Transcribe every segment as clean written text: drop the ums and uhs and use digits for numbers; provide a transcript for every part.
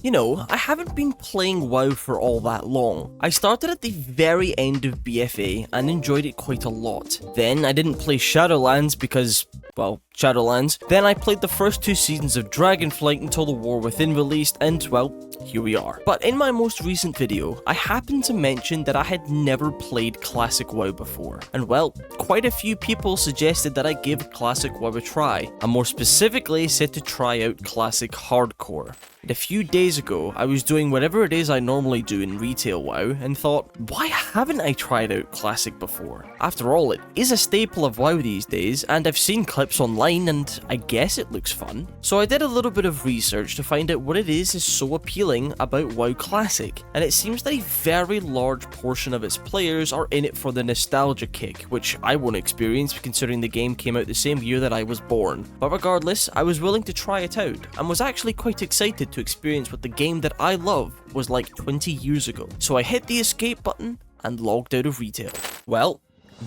You know, I haven't been playing WoW for all that long. I started at the very end of BFA and enjoyed it quite a lot. Then I didn't play Shadowlands because, well, Shadowlands. Then I played the first 2 seasons of Dragonflight until the War Within released, and well, here we are. But in my most recent video, I happened to mention that I had never played Classic WoW before. And well, quite a few people suggested that I give Classic WoW a try, and more specifically said to try out Classic Hardcore. And a few days ago, I was doing whatever it is I normally do in retail WoW, and thought, why haven't I tried out Classic before? After all, it is a staple of WoW these days, and I've seen clips online, and I guess it looks fun. So I did a little bit of research to find out what it is so appealing about WoW Classic, and it seems that a very large portion of its players are in it for the nostalgia kick, which I won't experience considering the game came out the same year that I was born. But regardless, I was willing to try it out, and was actually quite excited to experience what the game that I love was like 20 years ago. So I hit the escape button and logged out of retail. Well,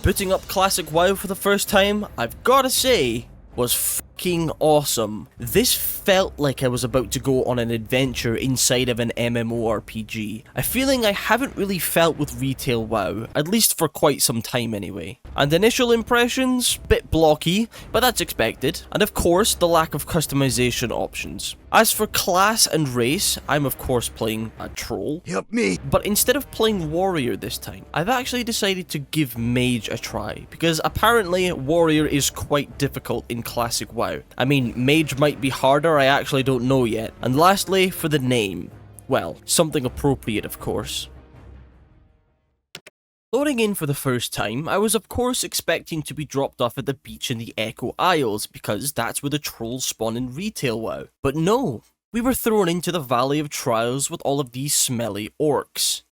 booting up Classic WoW for the first time, I've gotta say, was fucking awesome. This felt like I was about to go on an adventure inside of an MMORPG. A feeling I haven't really felt with retail WoW, at least for quite some time anyway. And initial impressions, bit blocky, but that's expected. And of course, the lack of customization options. As for class and race, I'm of course playing a troll. Help me! But instead of playing warrior this time, I've actually decided to give mage a try, because apparently warrior is quite difficult in Classic WoW. I mean, mage might be harder, I actually don't know yet. And lastly, for the name. Well, something appropriate of course. Loading in for the first time, I was of course expecting to be dropped off at the beach in the Echo Isles, because that's where the trolls spawn in retail WoW. But no, we were thrown into the Valley of Trials with all of these smelly orcs.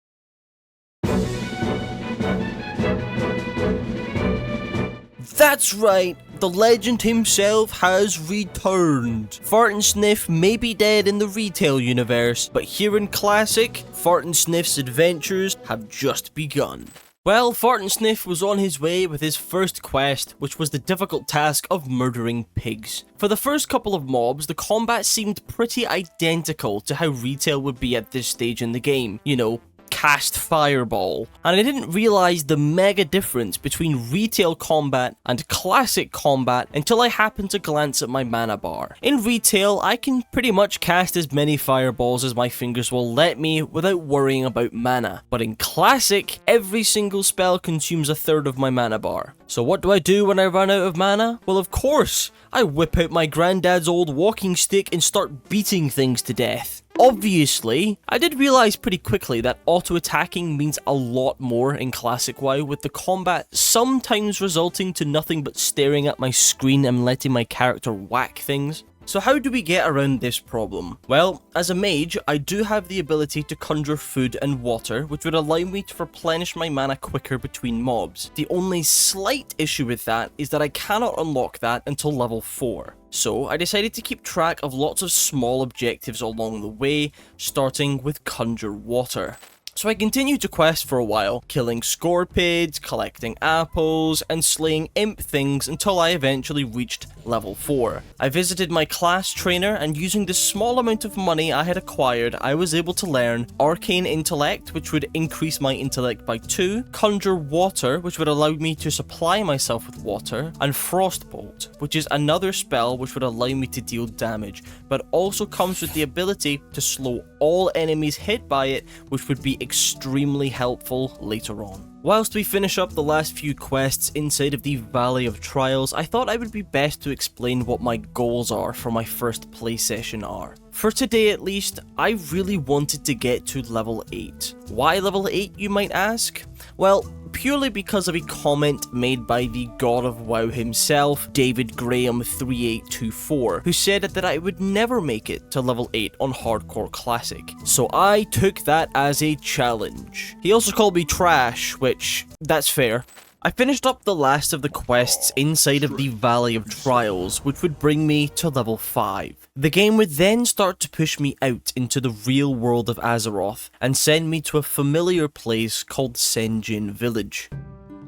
That's right, the legend himself has returned. Fartinsniff may be dead in the retail universe, but here in Classic, Fartinsniff's adventures have just begun. Well, Fartinsniff was on his way with his first quest, which was the difficult task of murdering pigs. For the first couple of mobs, the combat seemed pretty identical to how retail would be at this stage in the game. You know, cast fireball. And I didn't realise the mega difference between retail combat and classic combat until I happened to glance at my mana bar. In retail, I can pretty much cast as many fireballs as my fingers will let me without worrying about mana. But in classic, every single spell consumes a third of my mana bar. So what do I do when I run out of mana? Well, of course, I whip out my granddad's old walking stick and start beating things to death. Obviously, I did realise pretty quickly that auto-attacking means a lot more in Classic WoW, with the combat sometimes resulting to nothing but staring at my screen and letting my character whack things. So how do we get around this problem? Well, as a mage, I do have the ability to conjure food and water, which would allow me to replenish my mana quicker between mobs. The only slight issue with that is that I cannot unlock that until level 4. So I decided to keep track of lots of small objectives along the way, starting with conjure water. So I continued to quest for a while, killing scorpids, collecting apples, and slaying imp things until I eventually reached level 4. I visited my class trainer, and using the small amount of money I had acquired, I was able to learn Arcane Intellect, which would increase my intellect by 2, Conjure Water, which would allow me to supply myself with water, and Frostbolt, which is another spell which would allow me to deal damage, but also comes with the ability to slow all enemies hit by it, which would be extremely helpful later on. Whilst we finish up the last few quests inside of the Valley of Trials, I thought I would be best to explain what my goals are for my first play session are. For today at least, I really wanted to get to level 8. Why level 8, you might ask? Well, purely because of a comment made by the god of WoW himself, David Graham 3824, who said that I would never make it to level 8 on Hardcore Classic. So I took that as a challenge. He also called me trash, which, that's fair. I finished up the last of the quests inside of the Valley of Trials, which would bring me to level 5. The game would then start to push me out into the real world of Azeroth, and send me to a familiar place called Senjin Village.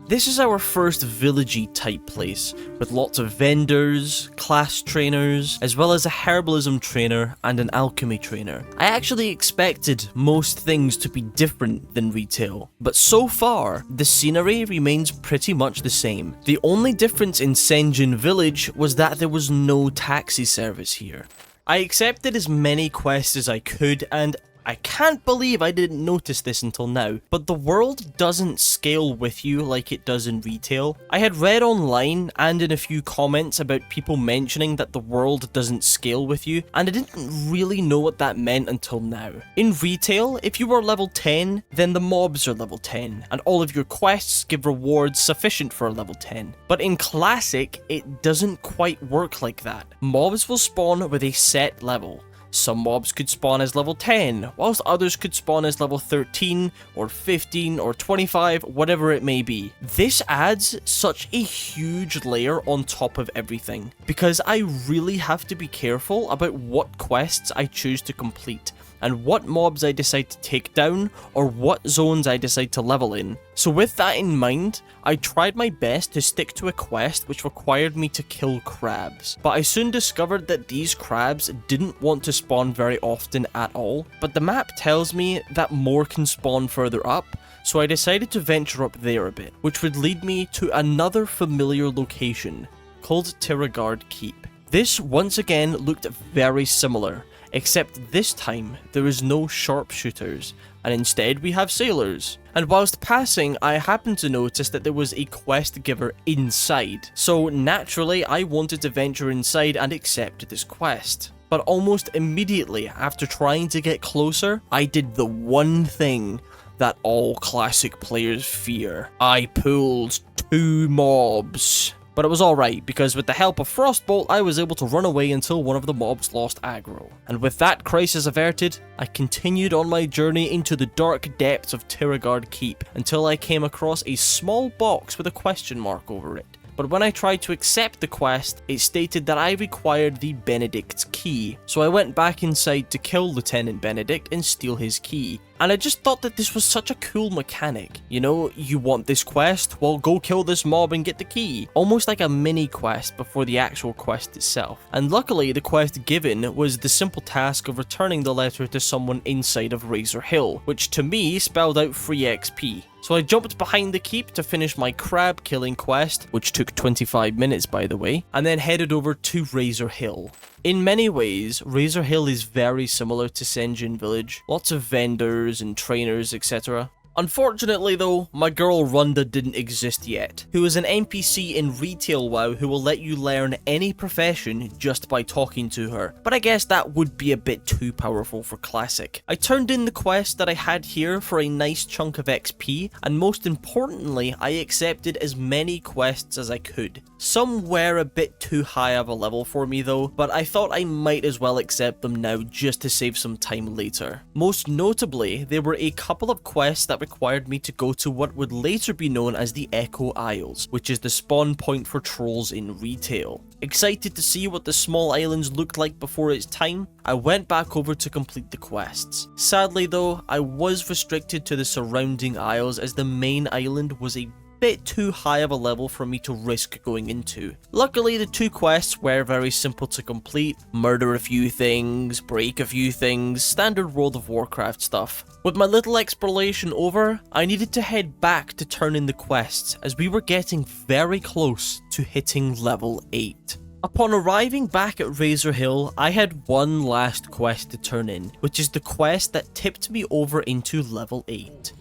This is our first villagey type place, with lots of vendors, class trainers, as well as a herbalism trainer and an alchemy trainer. I actually expected most things to be different than retail, but so far, the scenery remains pretty much the same. The only difference in Senjin Village was that there was no taxi service here. I accepted as many quests as I could, and I can't believe I didn't notice this until now, but the world doesn't scale with you like it does in retail. I had read online and in a few comments about people mentioning that the world doesn't scale with you, and I didn't really know what that meant until now. In retail, if you are level 10, then the mobs are level 10, and all of your quests give rewards sufficient for a level 10. But in Classic, it doesn't quite work like that. Mobs will spawn with a set level. Some mobs could spawn as level 10, whilst others could spawn as level 13, or 15, or 25, whatever it may be. This adds such a huge layer on top of everything, because I really have to be careful about what quests I choose to complete, and what mobs I decide to take down, or what zones I decide to level in. So with that in mind, I tried my best to stick to a quest which required me to kill crabs, but I soon discovered that these crabs didn't want to spawn very often at all, but the map tells me that more can spawn further up, so I decided to venture up there a bit, which would lead me to another familiar location, called Tiragard Keep. This once again looked very similar, except this time there is no sharpshooters, and instead we have sailors. And whilst passing, I happened to notice that there was a quest giver inside, so naturally I wanted to venture inside and accept this quest. But almost immediately after trying to get closer, I did the one thing that all Classic players fear. I pulled 2 mobs. But it was alright, because with the help of Frostbolt, I was able to run away until one of the mobs lost aggro. And with that crisis averted, I continued on my journey into the dark depths of Tiragard Keep, until I came across a small box with a question mark over it. But when I tried to accept the quest, it stated that I required the Benedict's key, so I went back inside to kill Lieutenant Benedict and steal his key. And I just thought that this was such a cool mechanic. You know, you want this quest? Well, go kill this mob and get the key. Almost like a mini quest before the actual quest itself. And luckily, the quest given was the simple task of returning the letter to someone inside of Razor Hill, which to me spelled out free XP. So I jumped behind the keep to finish my crab killing quest, which took 25 minutes by the way, and then headed over to Razor Hill. In many ways, Razor Hill is very similar to Senjin Village, lots of vendors and trainers, etc. Unfortunately though, my girl Runda didn't exist yet, who is an NPC in Retail WoW who will let you learn any profession just by talking to her, but I guess that would be a bit too powerful for Classic. I turned in the quest that I had here for a nice chunk of XP, and most importantly, I accepted as many quests as I could. Some were a bit too high of a level for me though, but I thought I might as well accept them now just to save some time later. Most notably, there were a couple of quests that required me to go to what would later be known as the Echo Isles, which is the spawn point for trolls in Retail. Excited to see what the small islands looked like before its time, I went back over to complete the quests. Sadly though, I was restricted to the surrounding isles as the main island was a bit too high of a level for me to risk going into. Luckily, the 2 quests were very simple to complete. Murder a few things, break a few things, standard World of Warcraft stuff. With my little exploration over, I needed to head back to turn in the quests, as we were getting very close to hitting level 8. Upon arriving back at Razor Hill, I had one last quest to turn in, which is the quest that tipped me over into level 8.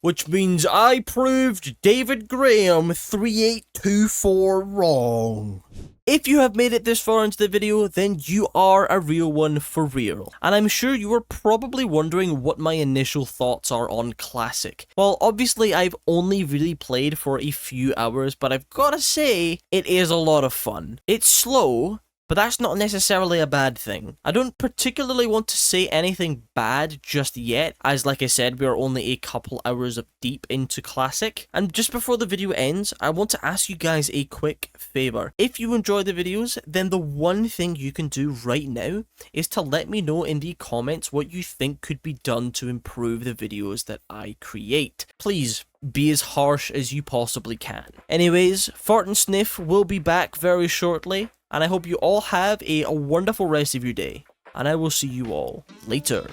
Which means I proved David Graham 3824 wrong. If you have made it this far into the video, then you are a real one for real. And I'm sure you are probably wondering what my initial thoughts are on Classic. Well, obviously I've only really played for a few hours, but I've gotta say, it is a lot of fun. It's slow, But that's not necessarily a bad thing. I don't particularly want to say anything bad just yet, as like I said, we are only a couple hours deep into Classic. And just before the video ends, I want to ask you guys a quick favor. If you enjoy the videos, then the one thing you can do right now is to let me know in the comments what you think could be done to improve the videos that I create. Please, be as harsh as you possibly can. Anyways, fartinsniff will be back very shortly, and I hope you all have a wonderful rest of your day, and I will see you all later.